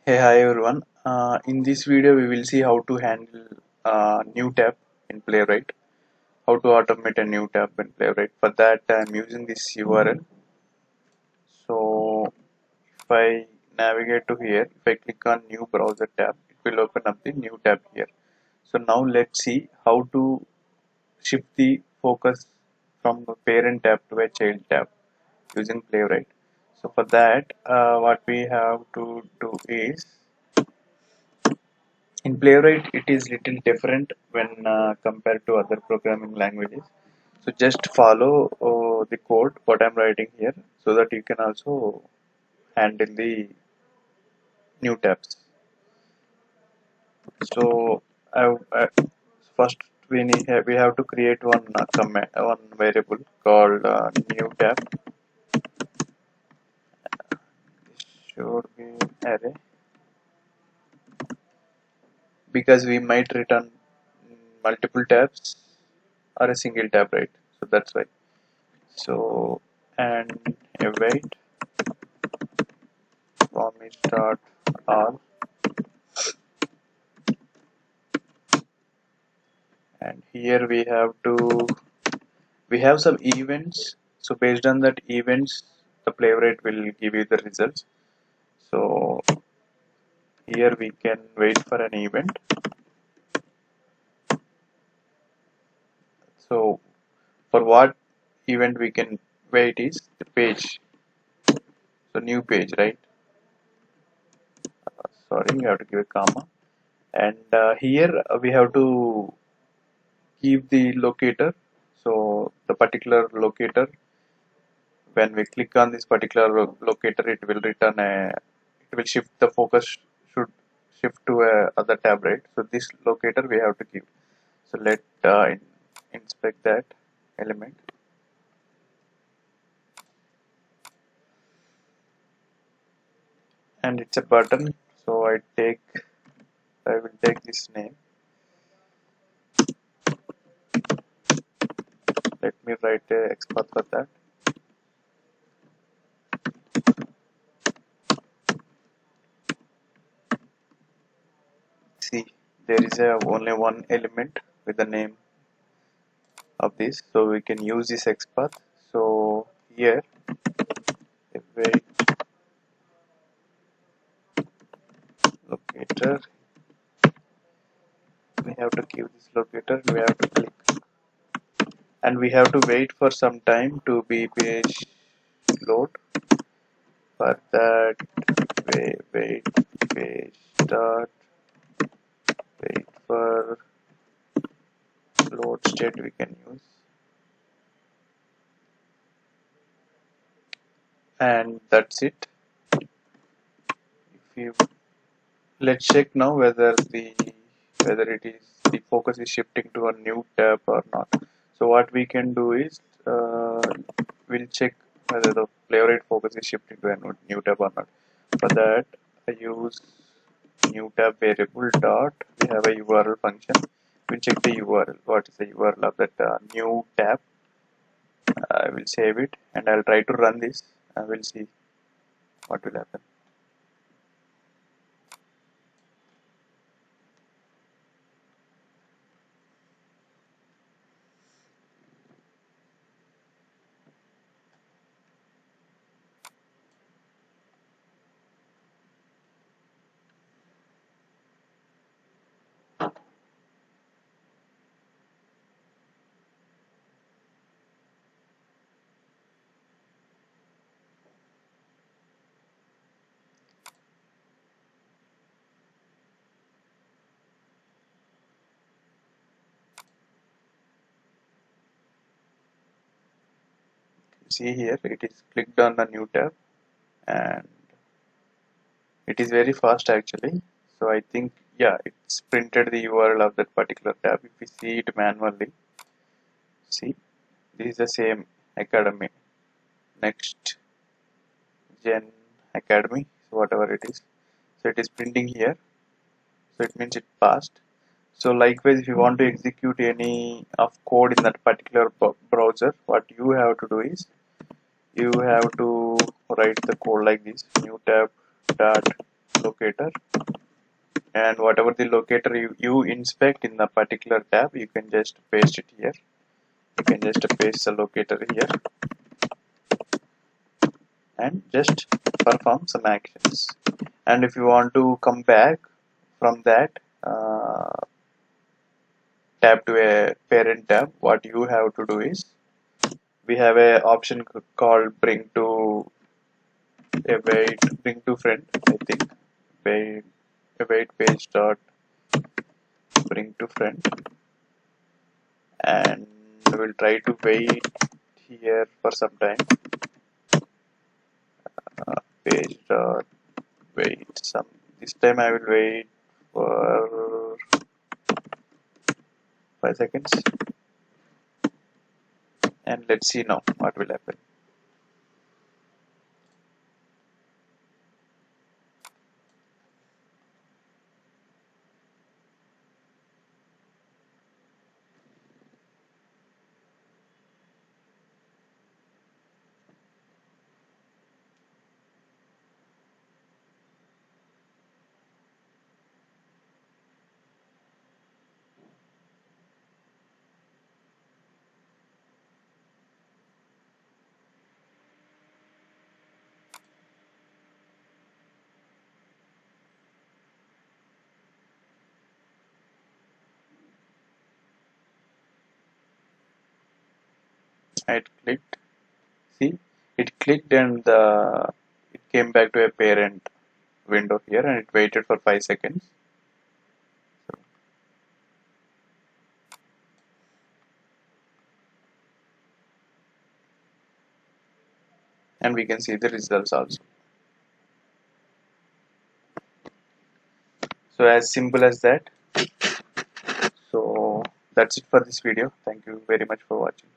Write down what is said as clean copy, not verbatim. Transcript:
Hey, hi everyone. In this video, we will see how to handle new tab in Playwright, how to automate a new tab in Playwright. For that, I'm using this URL. So, if I navigate to here, if I click on new browser tab, it will open up the new tab here. So, now let's see how to shift the focus from the parent tab to a child tab using Playwright. So, for that, what we have to do is in Playwright, it is little different when compared to other programming languages. So just follow the code what I'm writing here so that you can also handle the new tabs. So first we have to create one command, one variable called new tab. Should be array because we might return multiple tabs or a single tab, right? So that's why. So and await promise dot all, and here we have some events. So based on that events, the Playwright will give you the results. So here we can wait for an event. So for what event we can wait is the page. So new page, right? Sorry, we have to give a comma, and here we have to keep the locator. So the particular locator, when we click on this particular locator, it will return a, it will shift the focus, should shift to a other tab, right? So this locator we have to give. So let inspect that element, and it's a button. So I will take this name. Let me write a XPath for that. See, there is a only one element with the name of this, so we can use this XPath. So here, wait locator, we have to give this locator, we have to click, and we have to wait for some time to be page load. For that, wait page start, wait for load state we can use, and that's it. If you let's check now whether it is the focus is shifting to a new tab or not. So what we can do is we'll check whether the Playwright focus is shifting to a new tab or not. For that, I use new tab variable dot, we have a URL function. We'll check the URL. What is the URL of that new tab? I will save it and I'll try to run this. I will see what will happen. See here, it is clicked on the new tab and it is very fast actually. So I think, yeah, it's printed the URL of that particular tab. If we see it manually, see, this is the same academy, next gen academy, so whatever it is. So it is printing here, so it means it passed. So likewise, if you want to execute any of code in that particular browser, what you have to do is you have to write the code like this: new tab dot locator, and whatever the locator you inspect in the particular tab, you can just paste it here. You can just paste the locator here and just perform some actions. And if you want to come back from that tab to a parent tab, what you have to do is, we have a option called bring to friend, I think. Await page dot bring to friend, and we'll try to wait here for some time. Page dot wait some. This time I will wait for 5 seconds, and let's see now what will happen. It clicked. See, it clicked and it came back to a parent window here, and it waited for 5 seconds. And we can see the results also. So as simple as that. So that's it for this video. Thank you very much for watching.